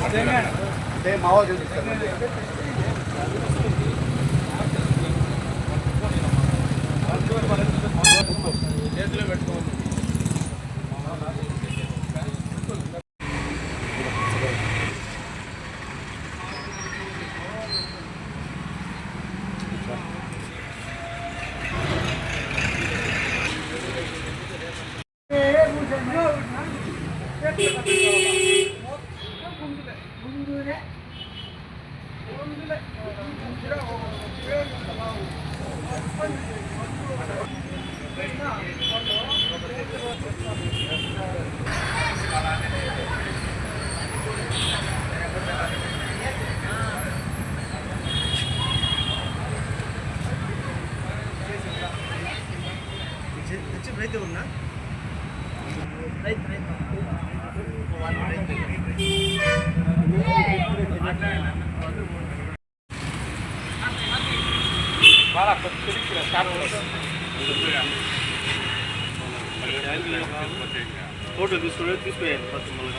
అదే మావో చూపిస్తాను చేతిలో పెట్టుకోవాలి. రైతు ఉన్నా రైతు ఫోటో తీసుకుపోయాను ఫస్ట్ మళ్ళీ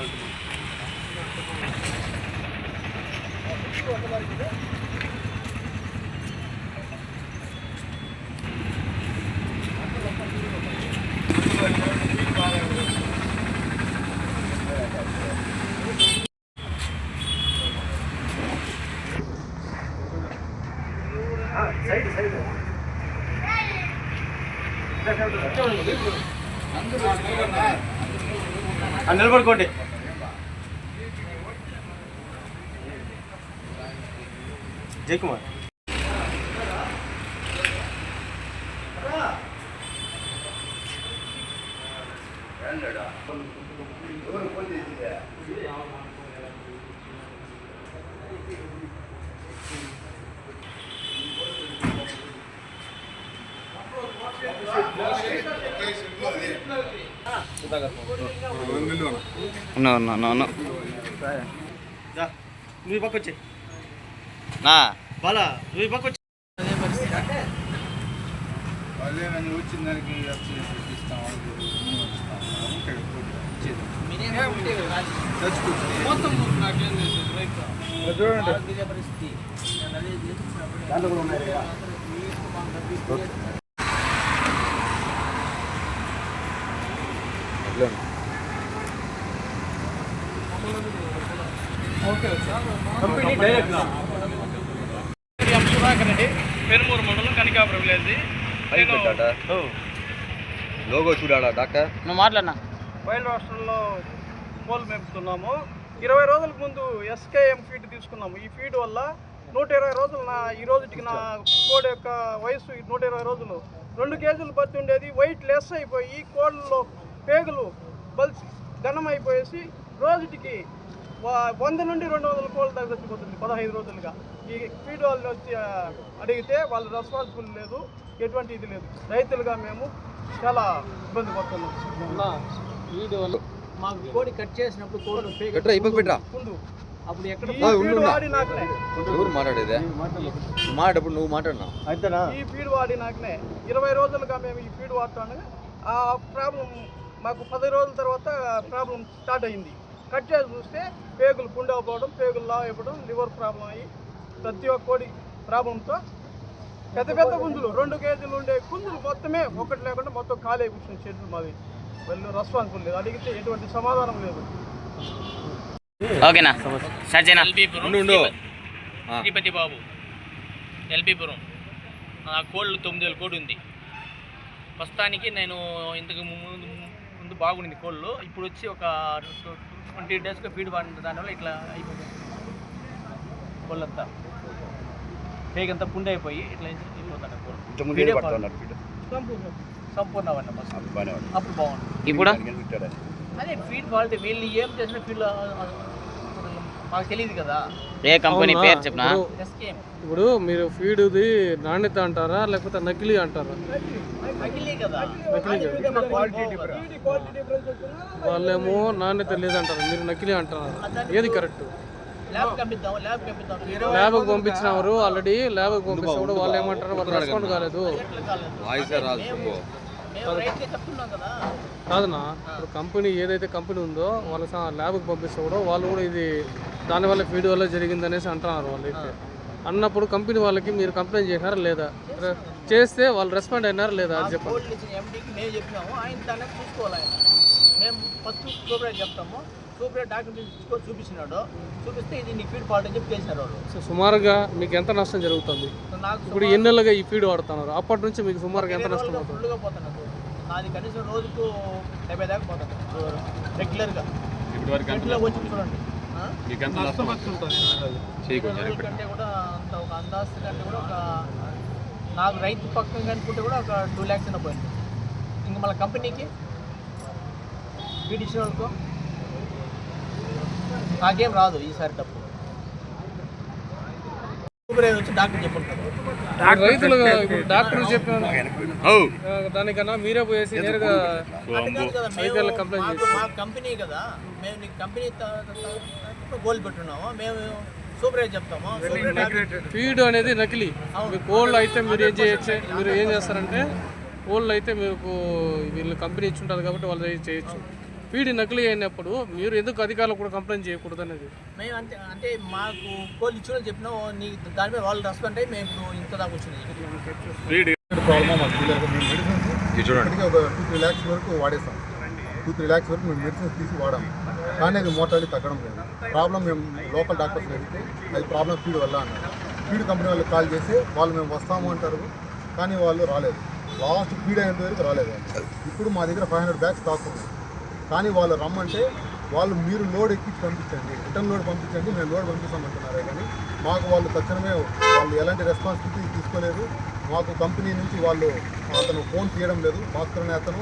నిలబడుకోండి. జయకుమార్ నువ్వు పక్క వచ్చే బాలా నువ్వు పక్క వచ్చి అదే నన్ను వచ్చిన దానికి దాంట్లో కూడా ఉన్నాయి. పెనుమూరు మండలం కనికాపురం విలేజ్. లోగో చూడాలా డాక్టర్ నువ్వు మాట్లాడినా బయలు రాష్ట్రంలో కోళ్ళు మేపుతున్నాము. 20 రోజులకు ముందు SKM ఫీడ్ తీసుకున్నాము. ఈ ఫీడ్ వల్ల 120 రోజులు ఈ రోజుకి నా కోడి యొక్క వయసు 120 రోజులు 2 కేజీలు బతి ఉండేది. వెయిట్ లెస్ అయిపోయి కోళ్ళలో పేగులు బల్సి ఘనం అయిపోయేసి రోజుకి 100 నుండి 200 కోళ్ళ దగ్గర వచ్చిపోతుంది 15 రోజులుగా. ఈ ఫీడ్ వాళ్ళని వచ్చి అడిగితే వాళ్ళు రెస్పాన్సిబుల్ లేదు, ఎటువంటి ఇది లేదు. రైతులుగా మేము చాలా ఇబ్బంది పడుతున్నాం. ఫీడ్ వల్ల మాకు కోడి కట్ చేసినప్పుడు కోళ్ళు ముందు అప్పుడు ఎక్కడ వాడి నాకనే మాట్లాడేదే మాట్లాడప్పుడు నువ్వు మాట్లాడినా ఈ ఫీడ్ వాడి నాకనే 20 రోజులుగా మేము ఈ ఫీడ్ వాడుతాను. ఆ ప్రాబ్లం మాకు 10 రోజుల తర్వాత ప్రాబ్లం స్టార్ట్ అయింది. కట్ చేసి చూస్తే పేగులు పుండవపోవడం, పేగులు లావ్ అయిపోవడం, లివర్ ప్రాబ్లం అయ్యి ప్రతి ఒక్క కోడి ప్రాబ్లంతో పెద్ద పెద్ద గుంజులు 2 కేజీలు ఉండే గుంజులు మొత్తమే ఒకటి లేకుండా మొత్తం ఖాళీ కూర్చుని షెడ్యూల్ మాది. వాళ్ళు రెస్పాన్సిబుల్ లేదు, అడిగితే ఎటువంటి సమాధానం లేదు. ఓకేనా శ్రీపతి బాబు ఎల్పీపురం. నా కోళ్ళు 9,000 కోడి ఉంది. ప్రస్తుతానికి నేను ఇంతకు ముందు బాగుంది కోళ్ళు. ఇప్పుడు వచ్చి ఒక 20 డేస్గా ఫీడ్ వాడిన దానివల్ల ఇట్లా అయిపోతుంది. కోళ్ళంతా పేగంతా పుండి అయిపోయి ఇట్లా అయిపోతాను కోళ్ళు. సంపూర్ణ అప్పుడు బాగుంది. ఇప్పుడు అదే ఫీడ్ క్వాలిటీ వీళ్ళు ఏం చేసిన ఫీడ్ మాకు తెలియదు కదా. ఏ కంపెనీ పేరు చెప్పినా? ఇప్పుడు మీరు ఫీడ్ది నాణ్యత అంటారా లేకపోతే నకిలీ అంటారా? వాళ్ళేమో నాణ్యత లేదంటారు, మీరు నకిలీ అంటారా? ఏది కరెక్ట్? ల్యాబ్ పంపిద్దాం ల్యాబ్కి పంపించినారు ఆల్రెడీ. ల్యాబ్కి పంపిస్తే కూడా వాళ్ళు ఏమంటారు, వాళ్ళు రెస్పాండ్ కాలేదు. మేము రైట్గా చెప్తున్నాం కదా. కాదన్నా, ఇప్పుడు కంపెనీ ఏదైతే కంపెనీ ఉందో వాళ్ళ ల్యాబ్కి పంపిస్తే కూడా వాళ్ళు కూడా ఇది దానివల్ల ఫీడ్ వల్ల జరిగింది అనేసి అంటున్నారు వాళ్ళు. అయితే అన్నప్పుడు కంపెనీ వాళ్ళకి మీరు కంప్లైంట్ చేసినారా లేదా? చేస్తే వాళ్ళు రెస్పాండ్ అయినారా లేదా అది చెప్పండి. గోల్డ్ ఇచ్చిన ఎండీకి మేము చెప్పినాము, ఆయన దాన్ని చూసుకోవాలి. ఆయన మేము ఫస్ట్ సూపరేట్ చెప్తాము, సూపరేట్ డాక్యుమెంట్ చూపించినాడు, చూపిస్తే ఇది నీ ఫీడ్ ఫాల్ట్ అని చెప్పి చేసినారు వాళ్ళు. సో సుమారుగా మీకు ఎంత నష్టం జరుగుతుంది? నాకు ఇప్పుడు ఎన్ని నెలలుగా ఈ ఫీడ్ వాడుతున్నారు, అప్పటి నుంచి మీకు సుమారుగా ఎంత నష్టం అవుతుంది? ఫుల్గా పోతున్నది. నాది కనీసం రోజుకు 70 దాకా పోతుంది రెగ్యులర్గా. ఇంట్లో వచ్చి చూడండి, కంటే కూడా అంత ఒక అందాజు కంటే కూడా ఒక నాకు రైతు పక్కన కనుక్కుంటే కూడా ఒక 2 lakhs అయినా పోయింది. ఇంక మళ్ళీ కంపెనీకి ఫీడ్ ఇచ్చిన వాళ్ళకు నాకేం రాదు ఈసారి తప్పు. సూపర్వైజర్ వచ్చి డాక్టర్ చెప్పుకుంటారు. రైతులుగా ఇప్పుడు డాక్టర్ చెప్పిన దానికన్నా మీరే పోయేసి నేరుగా మేము మా కంపెనీ కదా, మేము నీకు కంపెనీ గోల్ పెట్టున్నాము, మేము సూపర్వైజర్ చెప్తాము. ఫీడ్ అనేది నకిలీ. మీ కోళ్ళు అయితే మీరు ఏం చేయొచ్చు, మీరు ఏం చేస్తారంటే కోళ్ళు అయితే మీకు వీళ్ళు కంపెనీ ఇచ్చి ఉంటుంది కాబట్టి వాళ్ళు చేయొచ్చు. ఫీడ్ నకిలీ అయినప్పుడు మీరు ఎందుకు అధికారులు కూడా కంప్లైంట్ చేయకూడదు అనేది మేము అంటే మాకు కోళ్ళు ఇచ్చిన చెప్పినా నీ దాని మీద వాళ్ళు రెస్పాండ్ అయ్యి మేము ఇప్పుడు ఇంత దాకా వచ్చింది. ప్రాబ్లమ్ మాకు తెలియదు. మేము మెడిసిన్స్ ఇప్పటికీ ఒక 2-3 lakhs వరకు వాడేస్తాం. 2-3 lakhs వరకు మేము మెడిసిన్స్ తీసి వాడాము, కానీ అది మోటాలిటీ తగ్గడం లేదు. ప్రాబ్లం మేము లోకల్ డాక్టర్స్ అడిగితే అది ప్రాబ్లం ఫీడ్ వల్ల అన్నారు. ఫీడ్ కంపెనీ వాళ్ళకి కాల్ చేసి వాళ్ళు మేము వస్తాము అంటారు, కానీ వాళ్ళు రాలేదు. లాస్ట్ ఫీడ్ అయినంత వరకు రాలేదు. ఇప్పుడు మా దగ్గర 500 bags స్టాక్ ఉంది, కానీ వాళ్ళు రమ్మంటే వాళ్ళు మీరు లోడ్ ఎక్కించి పంపించండి, రిటర్న్ లోడ్ పంపించండి, మేము లోడ్ పంపిస్తామంటున్నారే కానీ మాకు వాళ్ళు తక్షణమే వాళ్ళు ఎలాంటి రెస్పాన్సిబిలిటీ తీసుకోలేదు. మాకు కంపెనీ నుంచి వాళ్ళు అతను ఫోన్ తీయడం లేదు, భాస్కర్ అనే అతను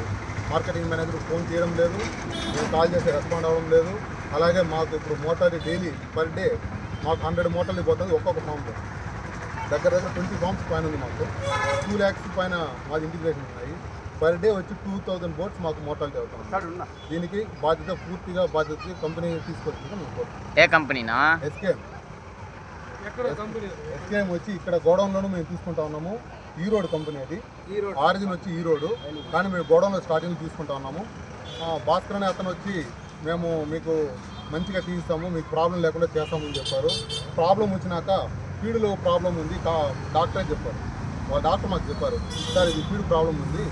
మార్కెటింగ్ మేనేజర్ ఫోన్ తీయడం లేదు, మేము కాల్ చేసి రెస్పాండ్ అవ్వడం లేదు. అలాగే మాకు ఇప్పుడు మోటార్ డైలీ పర్ డే మాకు 100 మోటార్లు పోతుంది ఒక్కొక్క ఫామ్లో. దగ్గర 20 ఫామ్స్ పైన ఉంది. మాకు 2 lakhs పైన మాది ఇంటిగ్రేషన్ ఉన్నాయి. పర్ డే వచ్చి 2000 boats మాకు మోటార్లు అవుతాం. దీనికి పూర్తిగా బాధ్యత కంపెనీ తీసుకొచ్చింది. మేము ఏ కంపెనీనా? ఎస్కేఎం వచ్చి ఇక్కడ గోడౌన్లోనూ మేము తీసుకుంటా ఉన్నాము. ఈరోడ్ కంపెనీ అది, ఆరిజిన్ వచ్చి ఈరోడ్, కానీ మేము గోడౌన్లో స్టార్టింగ్ తీసుకుంటా ఉన్నాము. భాస్కర్ అనే అతను వచ్చి మేము మీకు మంచిగా తీస్తాము, మీకు ప్రాబ్లం లేకుండా చేస్తామని చెప్పారు. ప్రాబ్లం వచ్చినాక ఫీడ్లో ప్రాబ్లం ఉంది డాక్టరే చెప్పారు. వాళ్ళ డాక్టర్ మాకు చెప్పారు, సార్ ఇది ఫీడ్ ప్రాబ్లం ఉంది,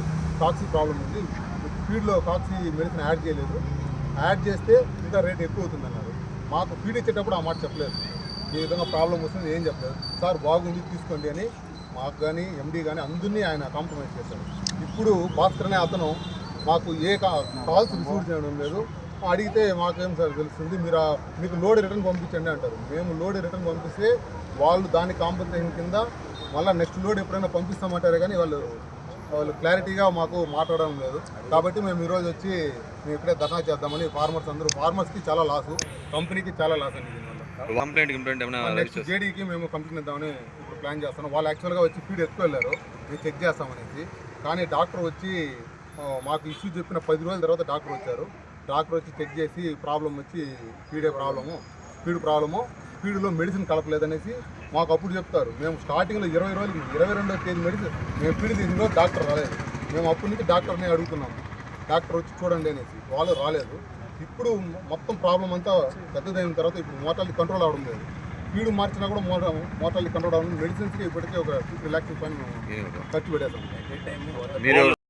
కాక్సీ ప్రాబ్లం ఉంది, ఫీడ్లో కాక్సీ మెడిసిన్ యాడ్ చేయలేదు, యాడ్ చేస్తే ఇంకా రేట్ ఎక్కువ అవుతుంది అన్నారు. మాకు ఫీడ్ ఇచ్చేటప్పుడు ఆ మాట చెప్పలేదు, ఈ విధంగా ప్రాబ్లం వస్తుంది ఏం చెప్పలేదు. సార్ బాగుంది తీసుకోండి అని మాకు కానీ ఎండీ కానీ అందరినీ ఆయన కాంప్రమైజ్ చేశారు. ఇప్పుడు భాస్కర్ అనే అతను మాకు ఏ కాల్స్ రిసీవ్ చేయడం లేదు. అడిగితే మాకేం సార్ తెలుస్తుంది, మీకు లోడ్ రిటర్న్ పంపించండి అంటారు. మేము లోడ్ రిటర్న్ పంపిస్తే వాళ్ళు దాని కాంపన్సేషన్ కింద మళ్ళీ నెక్స్ట్ లోడ్ ఎప్పుడైనా పంపిస్తామంటారే కానీ వాళ్ళు క్లారిటీగా మాకు మాట్లాడడం లేదు. కాబట్టి మేము ఈరోజు వచ్చి మేము ఇక్కడే ధర్నా చేద్దామని ఫార్మర్స్కి చాలా లాసు, కంపెనీకి చాలా లాస్ అండి. దీనివల్ల నెక్స్ట్ జేడీకి మేము కంప్లైంట్ ఇద్దామని ఇప్పుడు ప్లాన్ చేస్తున్నాం. వాళ్ళు యాక్చువల్గా వచ్చి ఫీడ్ ఎత్తుకు వెళ్ళారు, మేము చెక్ చేస్తామనేసి. కానీ డాక్టర్ వచ్చి మాకు ఇష్యూ చెప్పిన 10 రోజుల తర్వాత డాక్టర్ వచ్చారు. డాక్టర్ వచ్చి చెక్ చేసి ప్రాబ్లం వచ్చి ఫీడ్ ప్రాబ్లము, ఫీడ్లో మెడిసిన్ కలపలేదనేసి మాకు అప్పుడు చెప్తారు. మేము స్టార్టింగ్లో 20 రోజులు 22వ తేదీ మెడిసిన్ మేము ఫీడ్ తీసిన రోజు డాక్టర్ రాలేదు. మేము అప్పటి నుంచి డాక్టర్ని అడుగుతున్నాము, డాక్టర్ వచ్చి చూడండి అనేసి. వాళ్ళు రాలేదు. ఇప్పుడు మొత్తం ప్రాబ్లం అంతా పెద్దదైన తర్వాత ఇప్పుడు మోటాలిటీ కంట్రోల్ అవ్వడం లేదు. ఫీడ్ మార్చినా కూడా మోటాలిటీ కంట్రోల్ అవ్వడం. మెడిసిన్స్కి ఇప్పటికే ఒక 50 lakhs పైన ఖర్చు పెట్టేస్తాం.